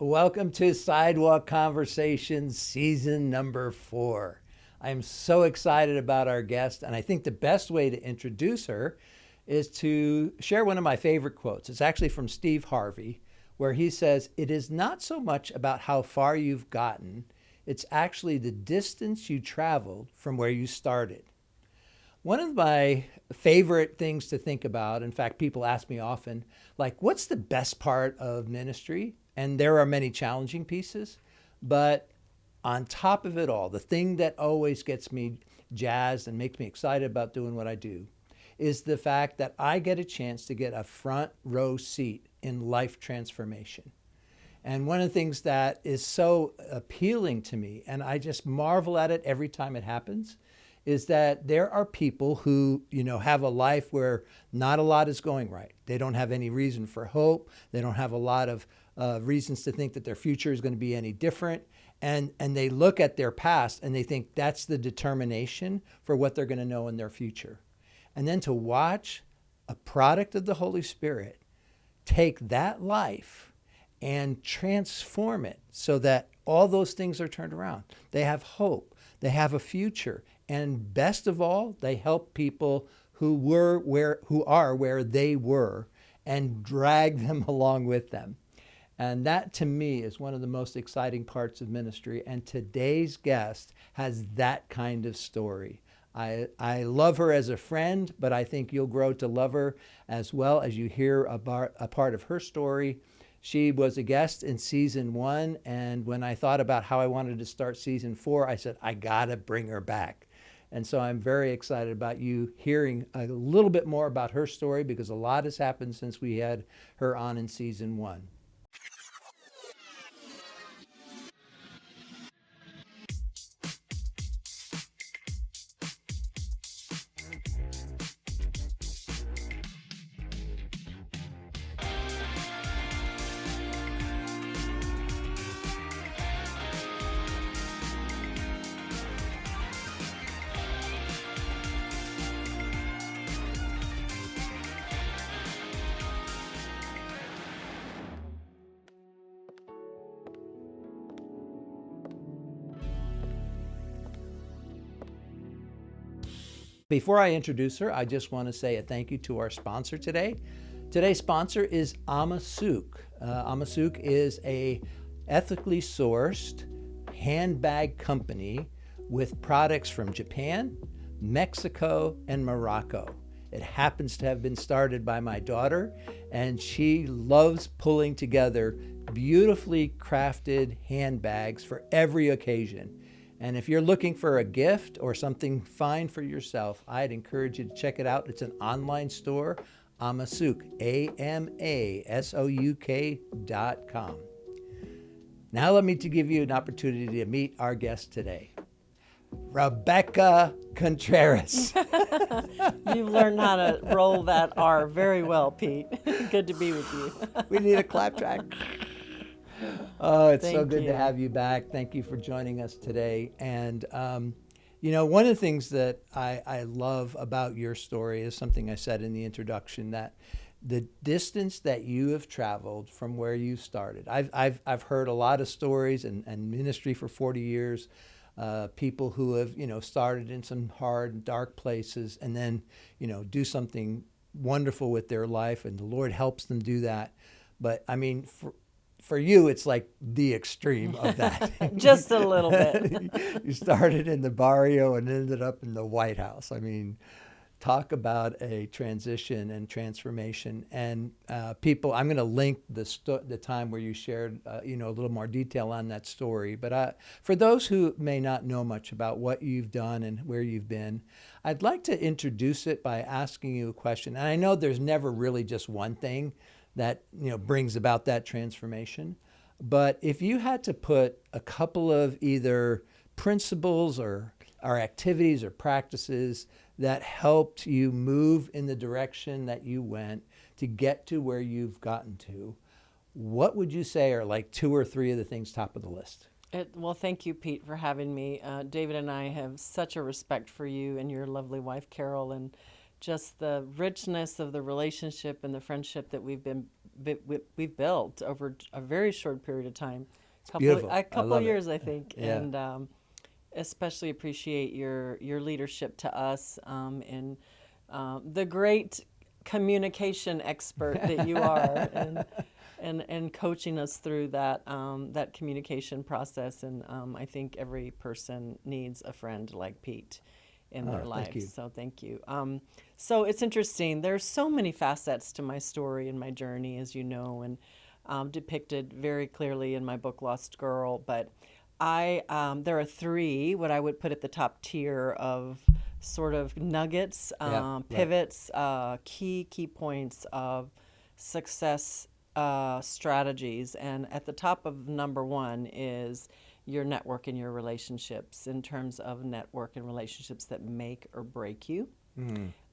Welcome to Sidewalk Conversations, season number 4. I'm so excited about our guest, and I think the best way to introduce her is to share one of my favorite quotes. It's actually from Steve Harvey, where he says, "It is not so much about how far you've gotten, it's actually the distance you traveled from where you started." One of my favorite things to think about, in fact, people ask me often, like, what's the best part of ministry? And there are many challenging pieces, but on top of it all, the thing that always gets me jazzed and makes me excited about doing what I do is the fact that I get a chance to get a front row seat in life transformation. And one of the things that is so appealing to me, and I just marvel at it every time it happens, is that there are people who, have a life where not a lot is going right. They don't have any reason for hope. They don't have a lot of reasons to think that their future is going to be any different. And they look at their past and they think that's the determination for what they're going to know in their future. And then to watch a product of the Holy Spirit take that life and transform it so that all those things are turned around. They have hope. They have a future. And best of all, they help people who are where they were and drag them along with them. And that to me is one of the most exciting parts of ministry. And today's guest has that kind of story. I love her as a friend, but I think you'll grow to love her as well as you hear a part of her story. She was a guest in season 1, and when I thought about how I wanted to start season 4, I said, I gotta bring her back. And so I'm very excited about you hearing a little bit more about her story, because a lot has happened since we had her on in season 1. Before I introduce her, I just want to say a thank you to our sponsor today. Today's sponsor is Amasuk. Amasuk is a ethically sourced handbag company with products from Japan, Mexico, and Morocco. It happens to have been started by my daughter, and she loves pulling together beautifully crafted handbags for every occasion. And if you're looking for a gift or something fine for yourself, I'd encourage you to check it out. It's an online store, Amasuk, AMASOUK.com. Now let me give you an opportunity to meet our guest today, Rebecca Contreras. You've learned how to roll that R very well, Pete. Good to be with you. We need a clap track. Oh, it's so Thank good to you. have you back. Thank you for joining us today. And, one of the things that I love about your story is something I said in the introduction, that the distance that you have traveled from where you started. I've heard a lot of stories and ministry for 40 years, people who have, started in some hard, dark places and then, do something wonderful with their life, and the Lord helps them do that. But I mean, for you, it's like the extreme of that. Just a little bit. You started in the barrio and ended up in the White House. I mean, talk about a transition and transformation. And people, I'm going to link the time where you shared, a little more detail on that story. But for those who may not know much about what you've done and where you've been, I'd like to introduce it by asking you a question. And I know there's never really just one thing that brings about that transformation. But if you had to put a couple of either principles or activities or practices that helped you move in the direction that you went to get to where you've gotten to, what would you say are like 2 or 3 of the things top of the list? Well, thank you, Pete, for having me. David and I have such a respect for you and your lovely wife, Carol, and just the richness of the relationship and the friendship that we've been we've built over a very short period of time, Beautiful. a I couple love it. years, I think, Yeah. and especially appreciate your leadership to us, and the great communication expert that you are, and coaching us through that communication process. And I think every person needs a friend like Pete in their Thank lives. you. So thank you. So it's interesting. There's so many facets to my story and my journey, as you know, and depicted very clearly in my book Lost Girl. But there are three what I would put at the top tier of sort of nuggets, Yeah. Right. pivots, key points of success strategies. And at the top of number one is your network and your relationships, in terms of network and relationships that make or break you.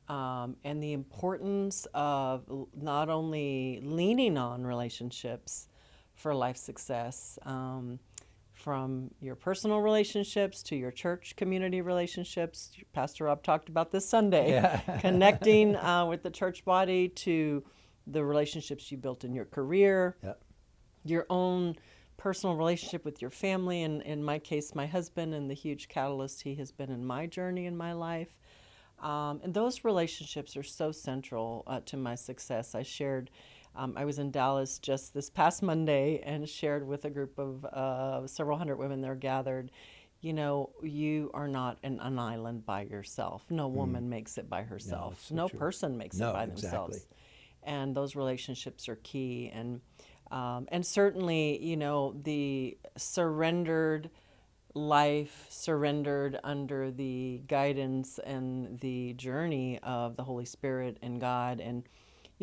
And the importance of not only leaning on relationships for life success, from your personal relationships to your church community relationships. Pastor Rob talked about this Sunday, Yeah. connecting with the church body, to the relationships you built in your career, Yep. your own personal relationship with your family, and in my case, my husband, and the huge catalyst he has been in my journey in my life. And those relationships are so central to my success. I was in Dallas just this past Monday and shared with a group of several hundred women there gathered. You are not an island by yourself. No woman makes it by No, herself. it's so No true. person makes it No, by exactly. themselves. And those relationships are key. And certainly, the surrendered life, surrendered under the guidance and the journey of the Holy Spirit and God. And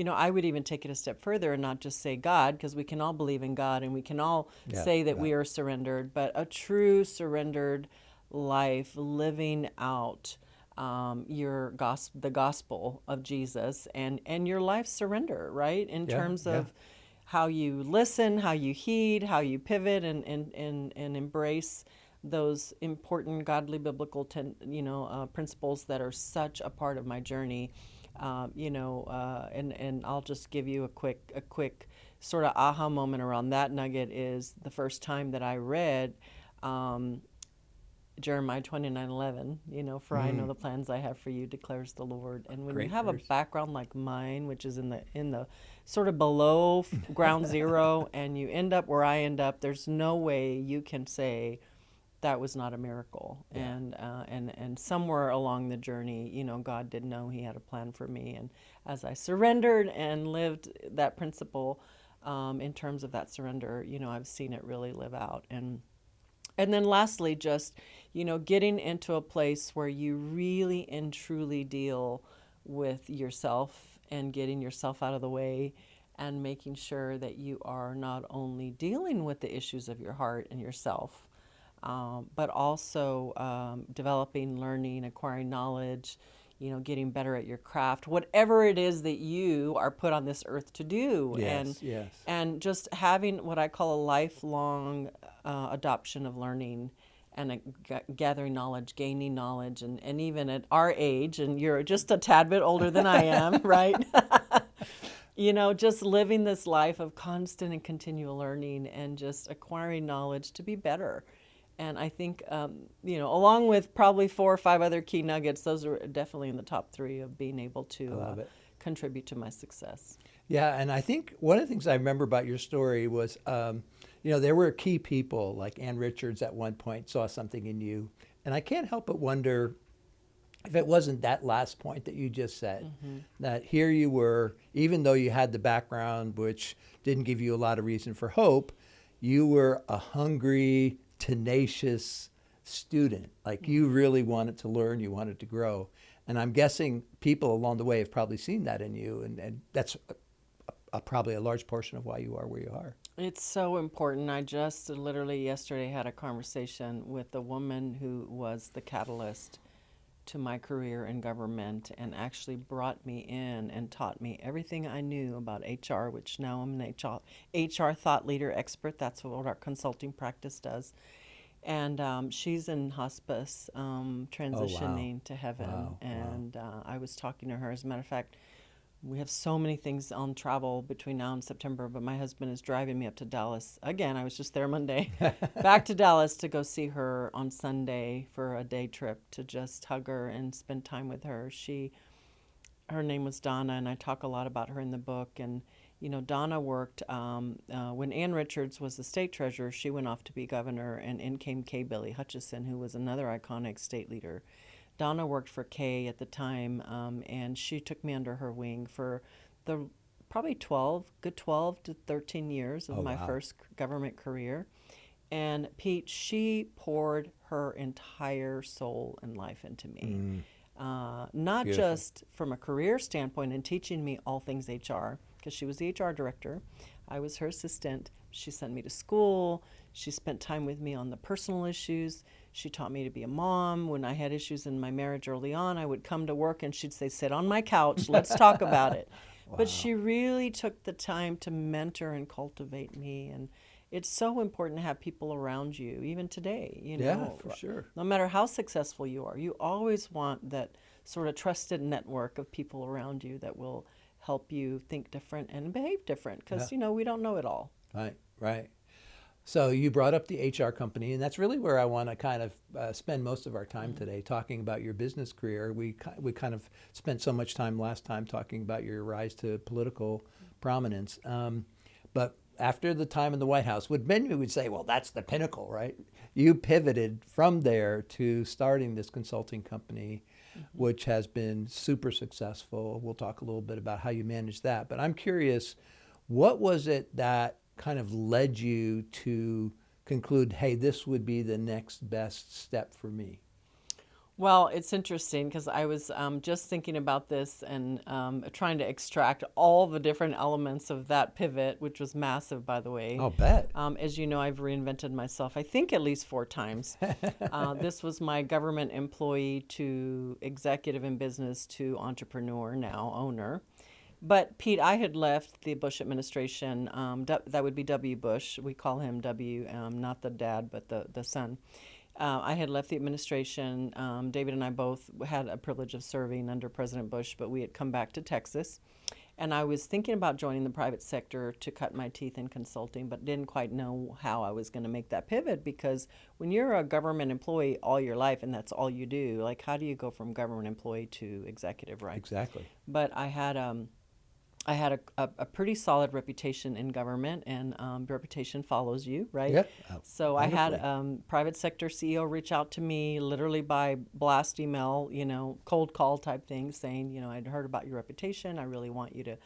I would even take it a step further and not just say God, because we can all believe in God and we can all Yeah. say that Right. we are surrendered, but a true surrendered life, living out the gospel of Jesus, and your life surrender, right? In Yeah. terms Yeah. of how you listen, how you heed, how you pivot, and embrace those important godly biblical principles that are such a part of my journey. And I'll just give you a quick sort of aha moment around that nugget. Is the first time that I read Jeremiah 29:11, for I know the plans I have for you, declares the Lord. And when you Great have a verse. background like mine, which is in the sort of below ground zero, and you end up where I end up, there's no way you can say that was not a miracle. Yeah. And somewhere along the journey, God did know He had a plan for me. And as I surrendered and lived that principle, in terms of that surrender, I've seen it really live out. And then lastly, just, getting into a place where you really and truly deal with yourself, and getting yourself out of the way, and making sure that you are not only dealing with the issues of your heart and yourself, but also developing, learning, acquiring knowledge, getting better at your craft, whatever it is that you are put on this earth to do. Yes. Yes. And just having what I call a lifelong adoption of learning, and gathering knowledge, gaining knowledge, and even at our age, and you're just a tad bit older than I am, right? Just living this life of constant and continual learning, and just acquiring knowledge to be better. And I think, along with probably 4 or 5 other key nuggets, those are definitely in the top three of being able I to love it. contribute to my success. Yeah, and I think one of the things I remember about your story was, there were key people like Ann Richards at one point saw something in you, and I can't help but wonder if it wasn't that last point that you just said, that here you were, even though you had the background which didn't give you a lot of reason for hope, you were a hungry, tenacious student. Like you really wanted to learn, you wanted to grow. And I'm guessing people along the way have probably seen that in you, and that's probably a large portion of why you are where you are. It's so important. I just literally yesterday had a conversation with a woman who was the catalyst to my career in government, and actually brought me in and taught me everything I knew about HR, which now I'm an HR thought leader expert. That's what our consulting practice does. And she's in hospice, Oh, wow. transitioning to heaven. Wow. Wow. And I was talking to her. As a matter of fact, We have so many things on travel between now and September, but my husband is driving me up to Dallas again. I was just there Monday, back to Dallas to go see her on Sunday for a day trip to just hug her and spend time with her. Her name was Donna, and I talk a lot about her in the book. And Donna worked when Ann Richards was the state treasurer. She went off to be governor, and in came Kay Billy Hutchison, who was another iconic state leader. Donna worked for Kay at the time, and she took me under her wing for the probably 12 to 13 years of Oh, my wow. first government career. And Pete, she poured her entire soul and life into me. Not Beautiful. just from a career standpoint and teaching me all things HR, because she was the HR director. I was her assistant. She sent me to school. She spent time with me on the personal issues. She taught me to be a mom. When I had issues in my marriage early on, I would come to work and she'd say, sit on my couch, let's talk about it. But Wow. she really took the time to mentor and cultivate me. And it's so important to have people around you, even today, Yeah, for sure. no matter how successful you are, you always want that sort of trusted network of people around you that will help you think different and behave different Yeah. because, we don't know it all. Right, right. So you brought up the HR company, and that's really where I want to kind of spend most of our time today, talking about your business career. We kind of spent so much time last time talking about your rise to political prominence. But after the time in the White House, many would say, well, that's the pinnacle, right? You pivoted from there to starting this consulting company, which has been super successful. We'll talk a little bit about how you managed that. But I'm curious, what was it that kind of led you to conclude, hey, this would be the next best step for me? Well, it's interesting because I was just thinking about this and trying to extract all the different elements of that pivot, which was massive, by the way. I'll bet. As you know, I've reinvented myself, I think, at least 4 times. This was my government employee to executive in business to entrepreneur, now owner. But Pete, I had left the Bush administration. That would be W. Bush. We call him W, not the dad, but the son. I had left the administration. David and I both had a privilege of serving under President Bush, but we had come back to Texas. And I was thinking about joining the private sector to cut my teeth in consulting, but didn't quite know how I was going to make that pivot because when you're a government employee all your life and that's all you do, like how do you go from government employee to executive, right? Exactly. But I had a pretty solid reputation in government, and reputation follows you, right? Yeah. So I had Wonderfully. private sector CEO reach out to me literally by blast email, cold call type thing, saying, I'd heard about your reputation. I really want you to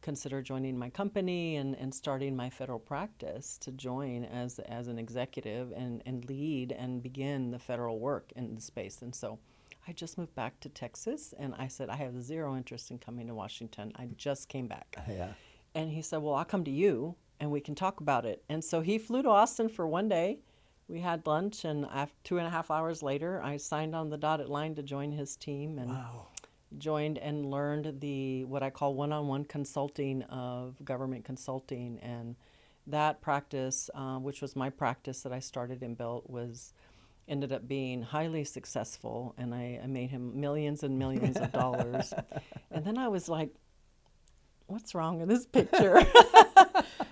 consider joining my company and starting my federal practice to join as an executive and lead and begin the federal work in the space. And so I just moved back to Texas, and I said, I have zero interest in coming to Washington. I just came back. Yeah. And he said, well, I'll come to you, and we can talk about it. And so he flew to Austin for one day. We had lunch, and after 2.5 hours later, I signed on the dotted line to join his team and Wow. joined and learned the what I call one-on-one consulting of government consulting. And that practice, which was my practice that I started and built, ended up being highly successful, and I made him millions and millions of dollars. And then I was like, what's wrong with this picture?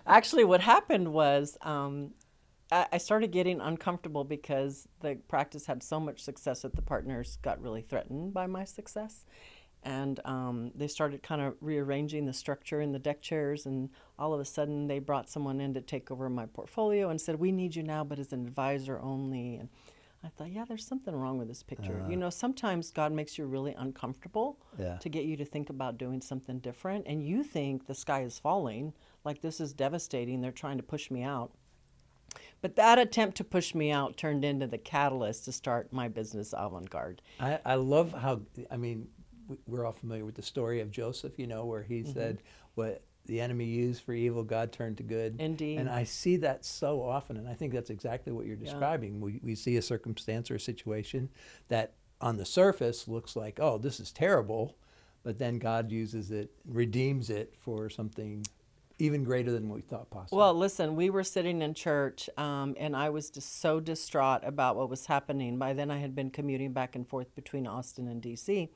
Actually, what happened was I started getting uncomfortable because the practice had so much success that the partners got really threatened by my success. And they started kind of rearranging the structure in the deck chairs, and all of a sudden they brought someone in to take over my portfolio and said, we need you now, but as an advisor only. And I thought, yeah, there's something wrong with this picture. Sometimes God makes you really uncomfortable Yeah. to get you to think about doing something different. And you think the sky is falling, like this is devastating. They're trying to push me out. But that attempt to push me out turned into the catalyst to start my business, Avant-Garde. I love how, I mean, we're all familiar with the story of Joseph, where he said, what the enemy used for evil, God turned to good. Indeed. And I see that so often, and I think that's exactly what you're Yeah. describing. We see a circumstance or a situation that on the surface looks like, oh, this is terrible, but then God uses it, redeems it for something even greater than what we thought possible. Well, listen, we were sitting in church, and I was just so distraught about what was happening. By then, I had been commuting back and forth between Austin and D.C.,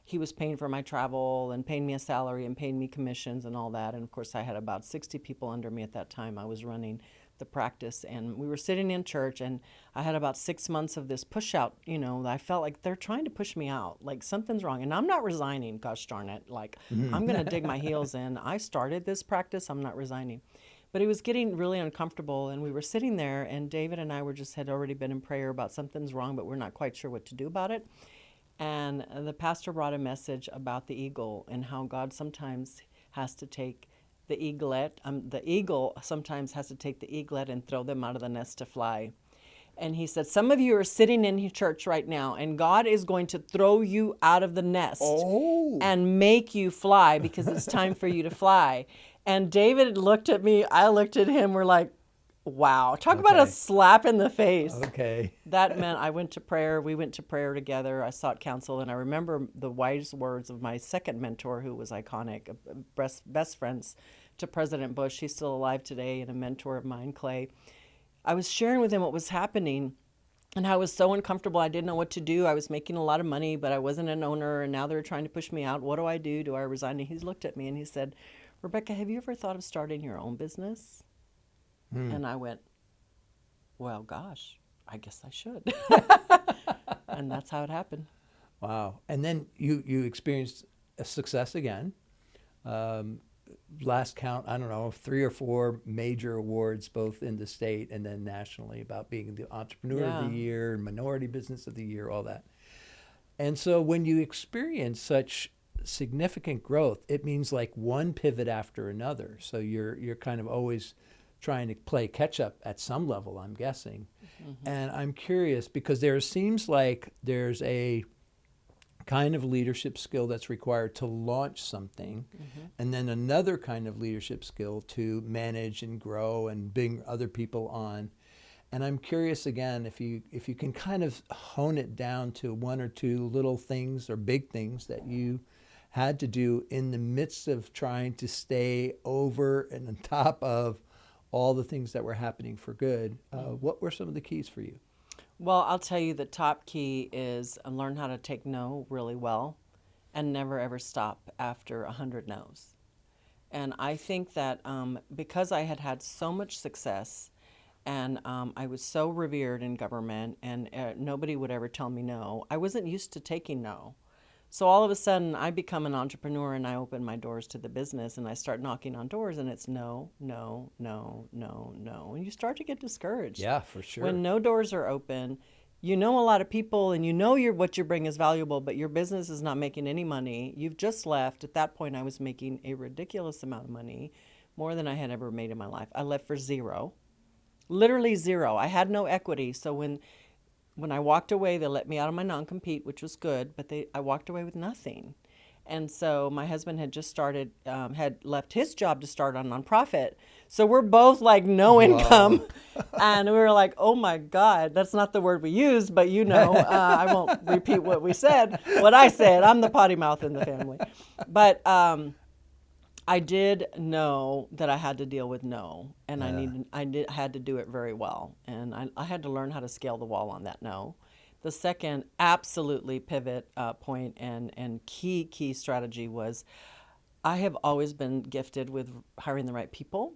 he was paying for my travel and paying me a salary and paying me commissions and all that. And of course, I had about 60 people under me at that time. I was running the practice, and we were sitting in church, and I had about 6 months of this push out. I felt like they're trying to push me out, like something's wrong, and I'm not resigning. Gosh darn it, like I'm gonna dig my heels in. I started this practice, I'm not resigning. But it was getting really uncomfortable, and we were sitting there, and David and I had already been in prayer about something's wrong, but we're not quite sure what to do about it. And the pastor brought a message about the eagle and how God sometimes has to take the eagle sometimes has to take the eaglet and throw them out of the nest to fly. And he said, some of you are sitting in church right now, and God is going to throw you out of the nest and make you fly because it's time for you to fly. And David looked at me, I looked at him, we're like, wow, talk about a slap in the face. Okay. That meant I went to prayer. We went to prayer together. I sought counsel, and I remember the wise words of my second mentor, who was iconic, best friends to President Bush. He's still alive today, and a mentor of mine, Clay. I was sharing with him what was happening, and I was so uncomfortable. I didn't know what to do. I was making a lot of money, but I wasn't an owner, and now they're trying to push me out. What do I do? Do I resign? And he looked at me and he said, Rebecca, have you ever thought of starting your own business? And I went, well, gosh, I guess I should. And that's how it happened. Wow. And then you experienced a success again. Last count, I don't know, 3 or 4 major awards, both in the state and then nationally, about being the Entrepreneur of the Year, Minority Business of the Year, all that. And so when you experience such significant growth, it means like one pivot after another. So you're kind of always trying to play catch up at some level, I'm guessing. And I'm curious because there seems like there's a kind of leadership skill that's required to launch something, and then another kind of leadership skill to manage and grow and bring other people on. And I'm curious again if you can kind of hone it down to 1 or 2 little things or big things that you had to do in the midst of trying to stay over and on top of all the things that were happening for good. What were some of the keys for you? Well, I'll tell you the top key is learn how to take no really well and never ever stop after 100 no's. And I think that because I had had so much success and I was so revered in government and nobody would ever tell me no, I wasn't used to taking no. So all of a sudden, I become an entrepreneur and I open my doors to the business and I start knocking on doors and it's no, no, no, no, no. And you start to get discouraged. Yeah, for sure. When no doors are open, you know a lot of people and you know what you bring is valuable, but your business is not making any money. You've just left. At that point, I was making a ridiculous amount of money, more than I had ever made in my life. I left for zero, literally zero. I had no equity. So when I walked away, they let me out of my non-compete, which was good, but I walked away with nothing. And so my husband had just started, had left his job to start a nonprofit. So we're both like no income. And we were like, oh my God, that's not the word we used, but I won't repeat what I said. I'm the potty mouth in the family. But I did know that I had to deal with no, and I had to do it very well, and I had to learn how to scale the wall on that no. The second absolutely pivot point and key strategy was I have always been gifted with hiring the right people,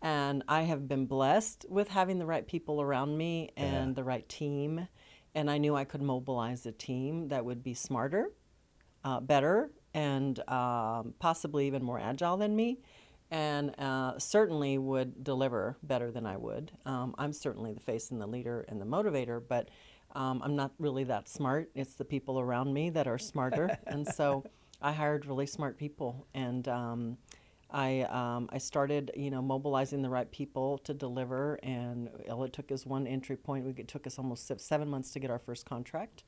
and I have been blessed with having the right people around me and the right team, and I knew I could mobilize a team that would be smarter, better, and possibly even more agile than me, and certainly would deliver better than I would. I'm certainly the face and the leader and the motivator, but I'm not really that smart. It's the people around me that are smarter. And so I hired really smart people, and I started, mobilizing the right people to deliver, and all it took us one entry point. It took us almost 7 months to get our first contract.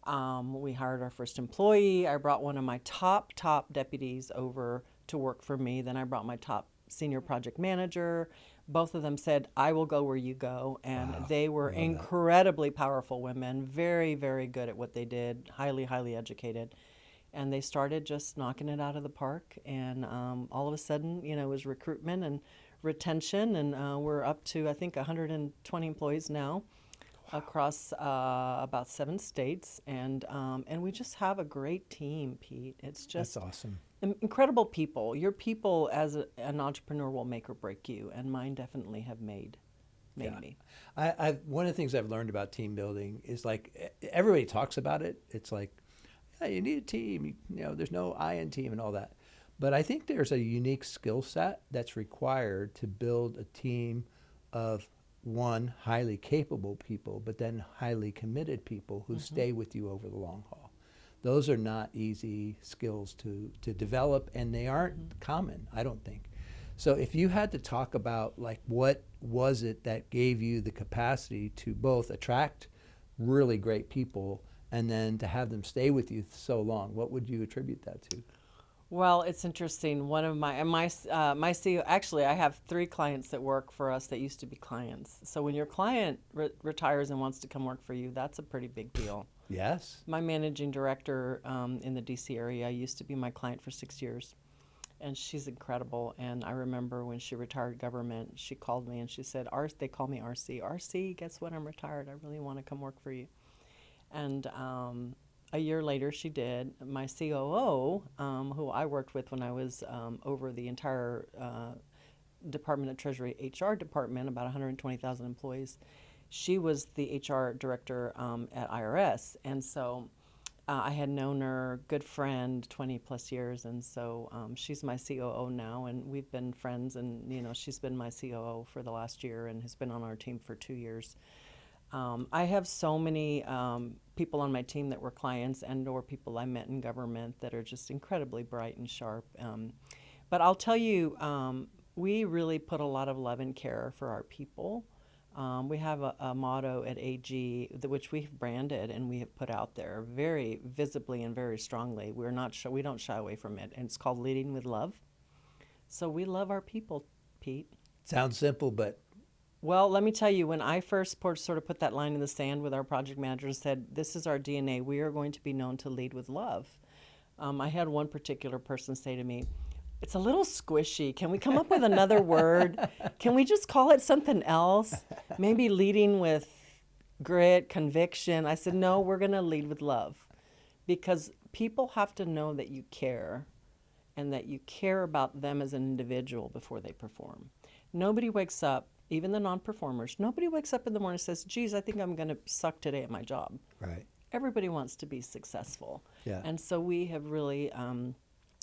We hired our first employee. I brought one of my top deputies over to work for me. Then I brought my top senior project manager. Both of them said, I will go where you go. And they were incredibly powerful women, very, very good at what they did, highly, highly educated. And they started just knocking it out of the park. And all of a sudden, it was recruitment and retention. And we're up to, I think, 120 employees now. across about 7 states, and we just have a great team, Pete. It's That's just awesome. incredible people. Your people as an entrepreneur will make or break you, and mine definitely have made Yeah. me. One of the things I've learned about team building is like everybody talks about it. It's like, yeah, you need a team. There's no I in team and all that. But I think there's a unique skill set that's required to build a team of one, highly capable people, but then highly committed people who Hmm. stay with you over the long haul. Those are not easy skills to develop, and they Hmm. aren't common, I don't think. So if you had to talk about like what was it that gave you the capacity to both attract really great people and then to have them stay with you so long, what would you attribute that to? Well, it's interesting. One of my CEO, actually, I have 3 clients that work for us that used to be clients. So when your client retires and wants to come work for you, that's a pretty big deal. Yes. My managing director in the DC area used to be my client for 6 years, and she's incredible. And I remember when she retired government, she called me and she said, they call me RC. RC, guess what? I'm retired. I really want to come work for you. And a year later, she did. My COO, who I worked with when I was over the entire Department of Treasury HR department, about 120,000 employees, she was the HR director at IRS. And so I had known her, good friend, 20 plus years. And so she's my COO now, and we've been friends. And, she's been my COO for the last year and has been on our team for 2 years. I have so many people on my team that were clients and/or people I met in government that are just incredibly bright and sharp. But I'll tell you, we really put a lot of love and care for our people. We have a motto at AG, which we've branded and we have put out there very visibly and very strongly. We don't shy away from it, and it's called Leading with Love. So we love our people, Pete. Sounds simple, but Well, let me tell you, when I first sort of put that line in the sand with our project manager and said, this is our DNA, we are going to be known to lead with love. I had one particular person say to me, it's a little squishy. Can we come up with another word? Can we just call it something else? Maybe leading with grit, conviction. I said, no, we're going to lead with love because people have to know that you care and that you care about them as an individual before they perform. Nobody wakes up, even the non performers, nobody wakes up in the morning and says, geez, I think I'm going to suck today at my job. right. Everybody wants to be successful. Yeah. And so we have really,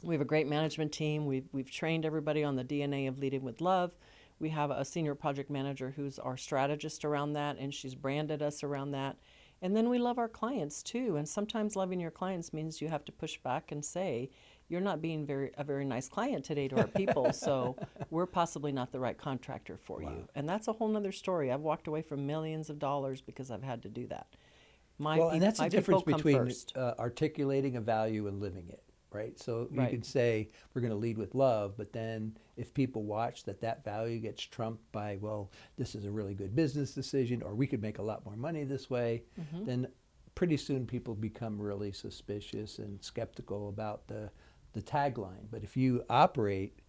we have a great management team. We've trained everybody on the DNA of leading with love. We have a senior project manager who's our strategist around that, and she's branded us around that. And then we love our clients too. And sometimes loving your clients means you have to push back and say, you're not being a very nice client today to our people, so we're possibly not the right contractor for Wow. you. And that's a whole nother story. I've walked away from millions of dollars because I've had to do that. Well, and that's the My difference people come between first. articulating a value and living it, right? So you Right. could say we're going to lead with love, but then if people watch that value gets trumped by, well, this is a really good business decision, or we could make a lot more money this way, Hmm. then pretty soon people become really suspicious and skeptical about the tagline. But if you operate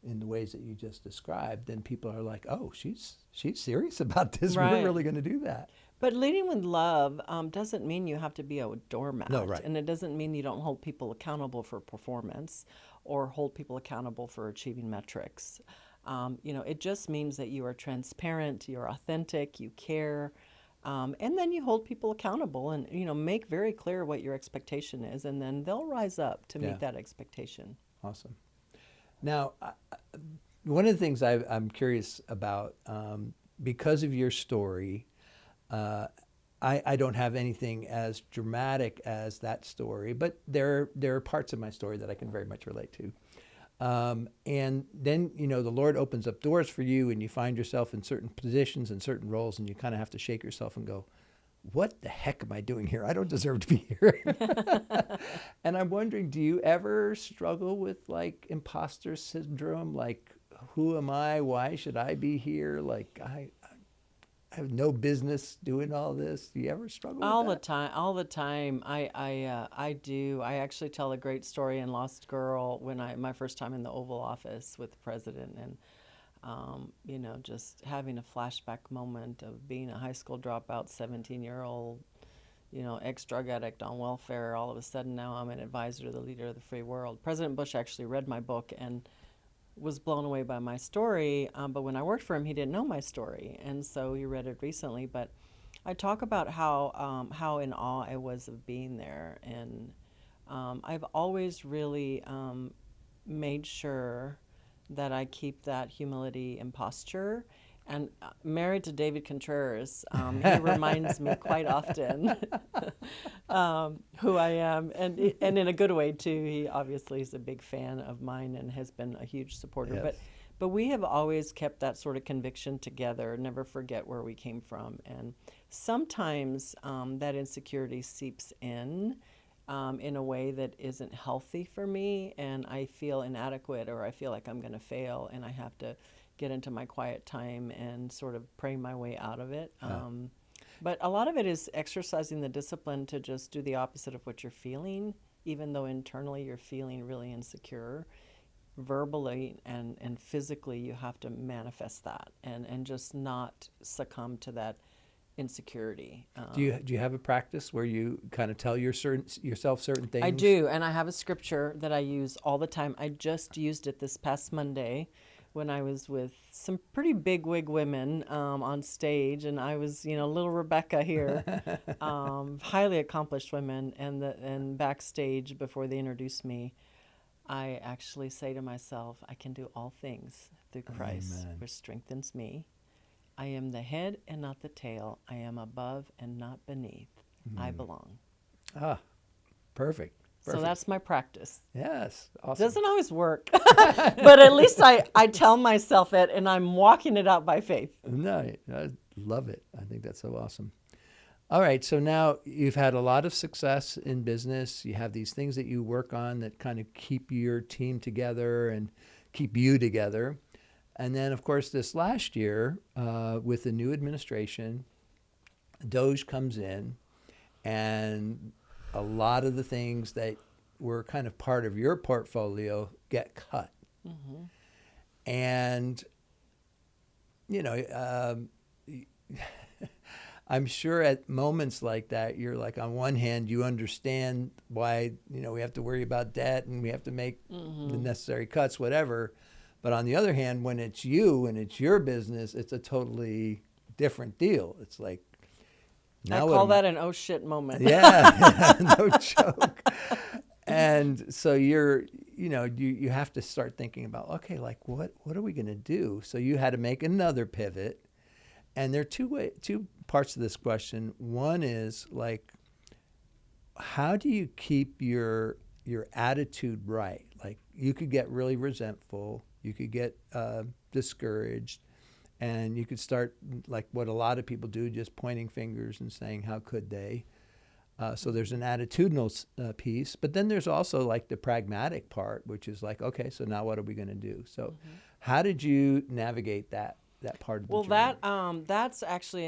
in the ways that you just described, then people are like, oh, she's serious about this. We're Right. really going to do that. But leading with love doesn't mean you have to be a No, doormat. right. And it doesn't mean you don't hold people accountable for performance or hold people accountable for achieving metrics. It just means that you are transparent, you're authentic, you care, and then you hold people accountable and, make very clear what your expectation is. And then they'll rise up to Yeah. meet that expectation. Awesome. Now, one of the things I'm curious about, because of your story, uh, I don't have anything as dramatic as that story, but there are parts of my story that I can very much relate to. And then, the Lord opens up doors for you and you find yourself in certain positions and certain roles, and you kind of have to shake yourself and go, what the heck am I doing here? I don't deserve to be here. And I'm wondering, do you ever struggle with like imposter syndrome? Like, who am I? Why should I be here? Like, I have no business doing all this. Do you ever struggle with All the that? time, all the time. I do. I actually tell a great story in Lost Girl when my first time in the Oval Office with the president, and Just having a flashback moment of being a high school dropout, 17-year-old, ex-drug addict on welfare. All of a sudden now I'm an advisor to the leader of the free world. President Bush actually read my book and was blown away by my story, but when I worked for him, he didn't know my story, and so he read it recently. But I talk about how in awe I was of being there, and I've always really made sure that I keep that humility and posture. And married to David Contreras, he reminds me quite often who I am, and in a good way too. He obviously is a big fan of mine and has been a huge supporter. Yes. But we have always kept that sort of conviction together. Never forget where we came from, and sometimes that insecurity seeps in a way that isn't healthy for me, and I feel inadequate or I feel like I'm going to fail, and I have to get into my quiet time and sort of pray my way out of it. But a lot of it is exercising the discipline to just do the opposite of what you're feeling, even though internally you're feeling really insecure. Verbally and physically, you have to manifest that and just not succumb to that insecurity. Do you have a practice where you kind of tell yourself certain things? I do, and I have a scripture that I use all the time. I just used it this past Monday when I was with some pretty big wig women on stage, and I was, little Rebecca here, highly accomplished women, and backstage before they introduced me, I actually say to myself, I can do all things through Christ, Amen. which strengthens me. I am the head and not the tail. I am above and not beneath. I belong. Ah, perfect. So that's my practice. Yes, awesome. Doesn't always work, but at least I tell myself it, and I'm walking it out by faith. No, I love it. I think that's so awesome. All right, so now you've had a lot of success in business. You have these things that you work on that kind of keep your team together and keep you together. And then, of course, this last year, with the new administration, Doge comes in, and a lot of the things that were kind of part of your portfolio get cut. Mm-hmm. And, I'm sure at moments like that, you're like, on one hand, you understand why, we have to worry about debt and we have to make the necessary cuts, whatever. But on the other hand, when it's you and it's your business, it's a totally different deal. It's like, I call that an oh shit moment. Yeah, no joke. And so you have to start thinking about, okay, like what are we going to do? So you had to make another pivot. And there are two parts to this question. One is like, how do you keep your attitude right? Like, you could get really resentful, you could get discouraged, and you could start like what a lot of people do, just pointing fingers and saying, how could they? So there's an attitudinal piece, but then there's also like the pragmatic part, which is like, okay, so now what are we going to do? So how did you navigate that part of the journey? That's actually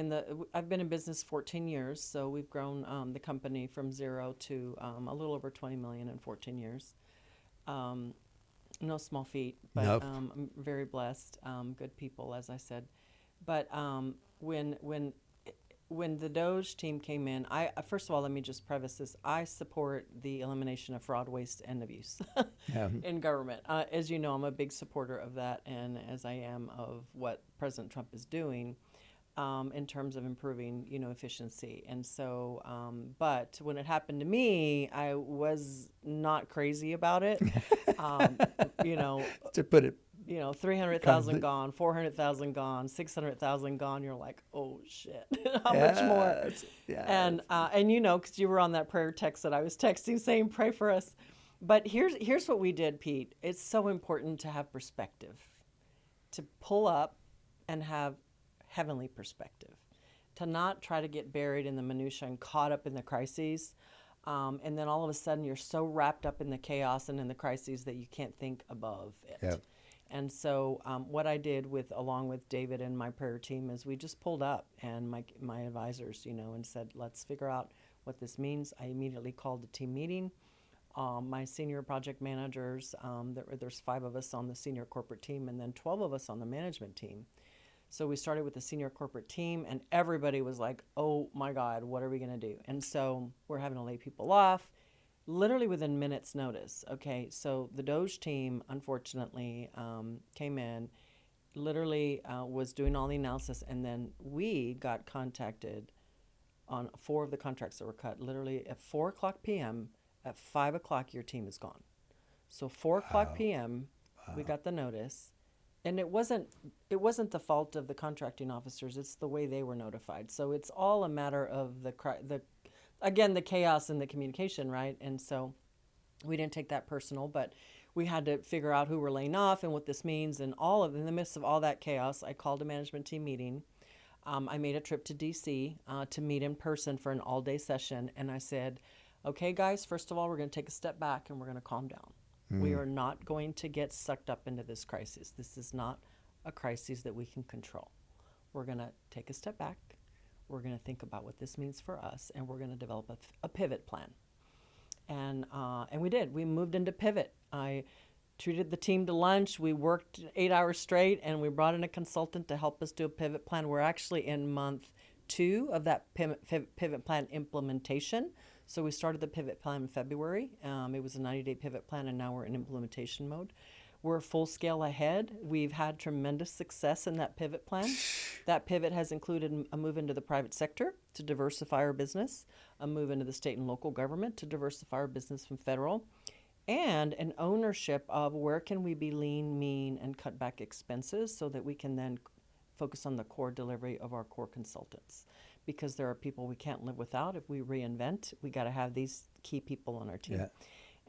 I've been in business 14 years, so we've grown the company from zero to a little over 20 million in 14 years. No small feat, but Nope. I'm very blessed. Good people, as I said. But when the Doge team came in, first of all, let me just preface this. I support the elimination of fraud, waste, and abuse Yeah. in government. As you know, I'm a big supporter of that, and as I am of what President Trump is doing in terms of improving, efficiency. And so, but when it happened to me, I was not crazy about it. To put it 300,000 gone, 400,000 gone, 600,000 gone. You're like, oh shit, how much more? Yeah. And because you were on that prayer text that I was texting saying, pray for us. But here's what we did, Pete. It's so important to have perspective, to pull up and have heavenly perspective, to not try to get buried in the minutia and caught up in the crises. And then all of a sudden you're so wrapped up in the chaos and in the crises that you can't think above it. Yep. And so what I did along with David and my prayer team is we just pulled up and my advisors, and said, let's figure out what this means. I immediately called a team meeting. my senior project managers, there's 5 of us on the senior corporate team and then 12 of us on the management team. So we started with the senior corporate team, and everybody was like, oh my God, what are we going to do? And so we're having to lay people off literally within minutes' notice. Okay, so the Doge team, unfortunately, came in, literally was doing all the analysis, and then we got contacted on 4 of the contracts that were cut. Literally at 4 o'clock p.m., at 5 o'clock, your team is gone. So 4 o'clock Wow. p.m., we got the notice. And it wasn't the fault of the contracting officers. It's the way they were notified. So it's all a matter of the chaos and the communication, right? And so we didn't take that personal, but we had to figure out who we're laying off and what this means. And in the midst of all that chaos, I called a management team meeting. I made a trip to DC to meet in person for an all-day session, and I said, "Okay, guys, first of all, we're going to take a step back and we're going to calm down. We are not going to get sucked up into this crisis. This is not a crisis that we can control. We're going to take a step back. We're going to think about what this means for us, and we're going to develop a pivot plan." And we did. We moved into pivot. I treated the team to lunch. We worked 8 hours straight, and we brought in a consultant to help us do a pivot plan. We're actually in month 2 of that pivot plan implementation. So we started the pivot plan in February. It was a 90-day pivot plan, and now we're in implementation mode. We're full scale ahead. We've had tremendous success in that pivot plan. That pivot has included a move into the private sector to diversify our business, a move into the state and local government to diversify our business from federal, and an ownership of where can we be lean, mean, and cut back expenses so that we can then focus on the core delivery of our core consultants. Because there are people we can't live without. If we reinvent, we got to have these key people on our team. Yeah.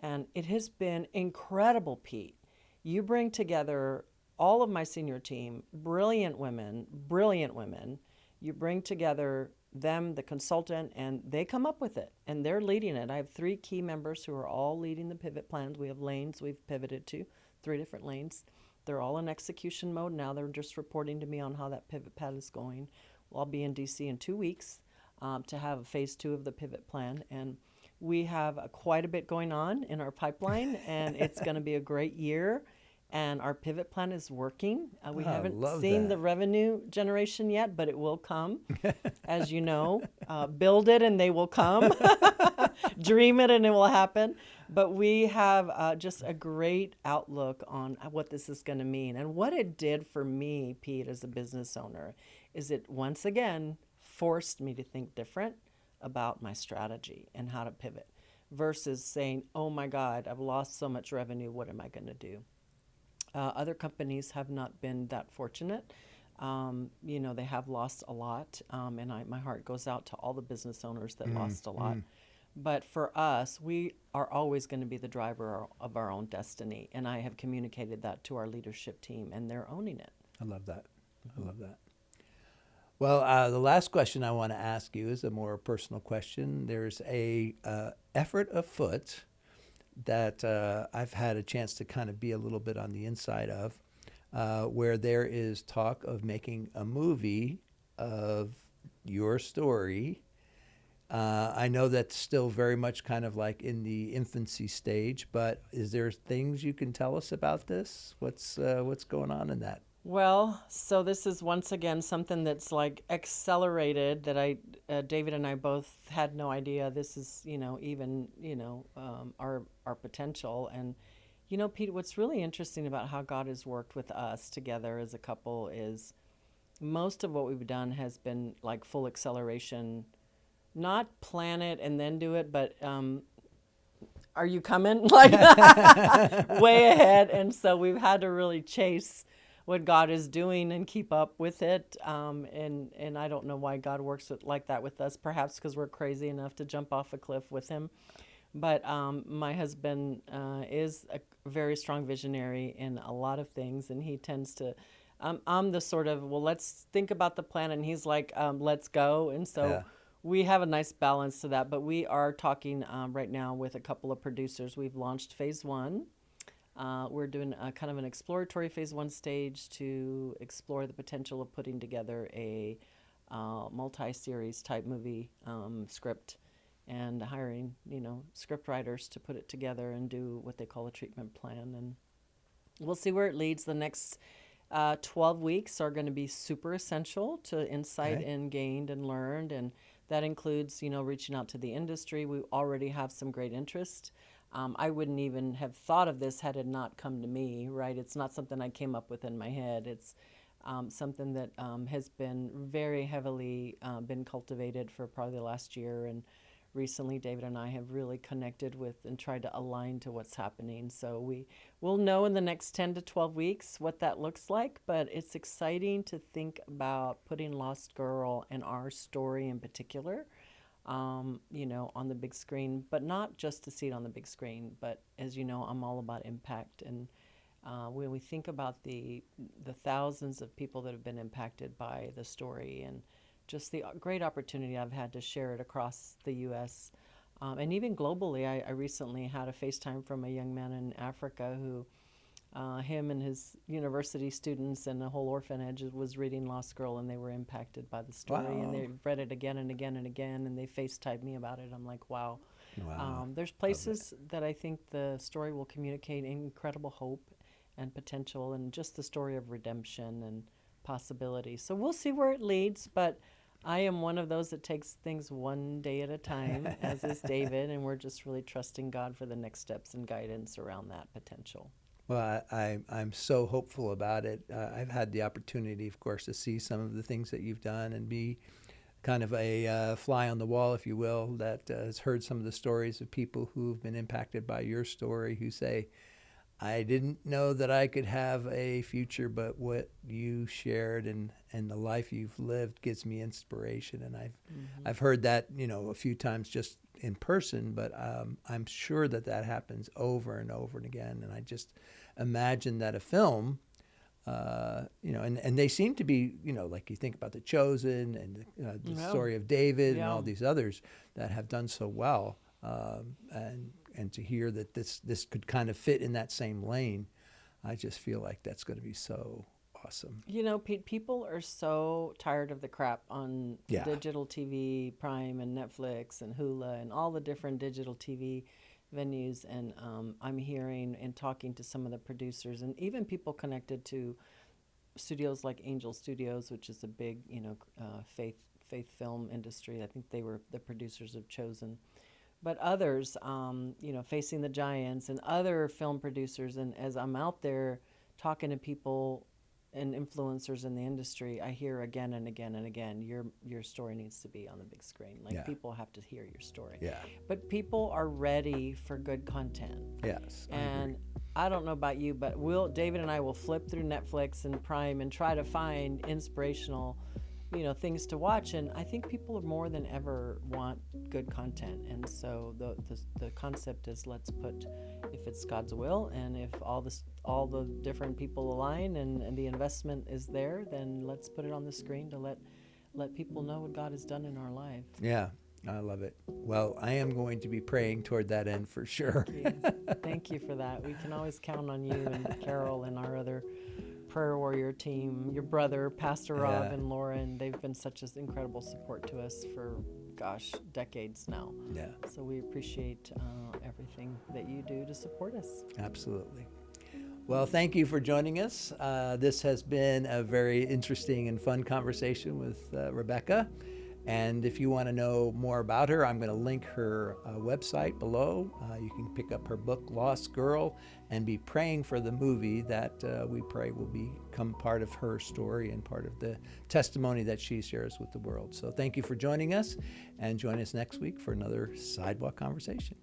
And it has been incredible, Pete. You bring together all of my senior team, brilliant women. You bring together them, the consultant, and they come up with it, and they're leading it. I have 3 key members who are all leading the pivot plans. We have lanes we've pivoted to, 3 different lanes. They're all in execution mode now. They're just reporting to me on how that pivot plan is going. I'll be in DC in 2 weeks to have phase 2 of the pivot plan, and we have quite a bit going on in our pipeline, and it's going to be a great year. And our pivot plan is working. We haven't love seen that. the revenue generation yet, but it will come. As you know, build it and they will come. Dream it and it will happen. But we have just a great outlook on what this is going to mean. And what it did for me, Pete, as a business owner, is it once again forced me to think different about my strategy and how to pivot versus saying, oh my God, I've lost so much revenue. What am I going to do? Other companies have not been that fortunate. They have lost a lot, and my heart goes out to all the business owners that lost a lot. But for us, we are always going to be the driver of our own destiny, and I have communicated that to our leadership team, and they're owning it. I love that. I love that. Well, the last question I want to ask you is a more personal question. There's a effort afoot that I've had a chance to kind of be a little bit on the inside of, where there is talk of making a movie of your story. I know that's still very much kind of like in the infancy stage, but is there things you can tell us about this? What's going on in that? Well, so this is once again something that's like accelerated that David and I both had no idea. This is, our potential. And, Pete, what's really interesting about how God has worked with us together as a couple is most of what we've done has been like full acceleration, not plan it and then do it, but, are you coming? Like way ahead. And so we've had to really chase what God is doing and keep up with it. And I don't know why God works like that with us, perhaps because we're crazy enough to jump off a cliff with him. But my husband is a very strong visionary in a lot of things, and he tends to, I'm the sort of, well, let's think about the plan, and he's like, let's go. And so Yeah. we have a nice balance to that, but we are talking right now with a couple of producers. We've launched phase 1. We're doing a kind of an exploratory phase 1 stage to explore the potential of putting together a multi-series type movie script. and hiring, script writers to put it together and do what they call a treatment plan. And we'll see where it leads. The next 12 weeks are going to be super essential to insight Okay. and gained and learned. And that includes, reaching out to the industry. We already have some great interest. I wouldn't even have thought of this had it not come to me, right? It's not something I came up with in my head. It's something that has been very heavily been cultivated for probably the last year. And recently, David and I have really connected with and tried to align to what's happening. So we will know in the next 10 to 12 weeks what that looks like. But it's exciting to think about putting Lost Girl and our story in particular, on the big screen, but not just to see it on the big screen. But as you know, I'm all about impact. And when we think about the thousands of people that have been impacted by the story, and just the great opportunity I've had to share it across the U.S. And even globally, I recently had a FaceTime from a young man in Africa who, him and his university students and a whole orphanage was reading Lost Girl, and they were impacted by the story, and Wow. they read it again and again and again, and they FaceTimed me about it. I'm like, wow. Wow. There's Love it. places that I think the story will communicate incredible hope and potential, and just the story of redemption and possibility. So we'll see where it leads, but I am one of those that takes things one day at a time, as is David, and we're just really trusting God for the next steps and guidance around that potential. Well, I'm so hopeful about it. I've had the opportunity, of course, to see some of the things that you've done and be kind of a fly on the wall, if you will, that has heard some of the stories of people who've been impacted by your story who say, I didn't know that I could have a future, but what you shared and the life you've lived gives me inspiration. And Mm-hmm. I've heard that, a few times just in person, but I'm sure that that happens over and over and again. And I just imagine that a film, and they seem to be, like you think about The Chosen and the Yeah, story of David and yeah. all these others that have done so well, and to hear that this could kind of fit in that same lane, I just feel like that's going to be so awesome. Pete, people are so tired of the crap on Yeah. digital TV, Prime and Netflix and Hulu and all the different digital TV venues. And I'm hearing and talking to some of the producers and even people connected to studios like Angel Studios, which is a big, faith film industry. I think they were the producers of Chosen. But others, Facing the Giants and other film producers. And as I'm out there talking to people and influencers in the industry, I hear again and again and again, your story needs to be on the big screen. Like, Yeah. people have to hear your story. Yeah. But people are ready for good content. Yes, I agree. And I don't know about you, but David and I will flip through Netflix and Prime and try to find inspirational, things to watch. And I think people more than ever want good content. And so the concept is, let's put, if it's God's will, and if all the different people align and the investment is there, then let's put it on the screen to let people know what God has done in our life. Yeah, I love it. Well, I am going to be praying toward that end for sure. Thank you. Thank you for that. We can always count on you and Carol and our other prayer warrior team, your brother, Pastor Rob, Yeah. and Lauren. They've been such an incredible support to us for, decades now. Yeah, So we appreciate everything that you do to support us. absolutely. Well, thank you for joining us. This has been a very interesting and fun conversation with Rebecca. And if you want to know more about her, I'm going to link her website below. You can pick up her book, Lost Girl, and be praying for the movie that we pray will become part of her story and part of the testimony that she shares with the world. So thank you for joining us, and join us next week for another Sidewalk Conversation.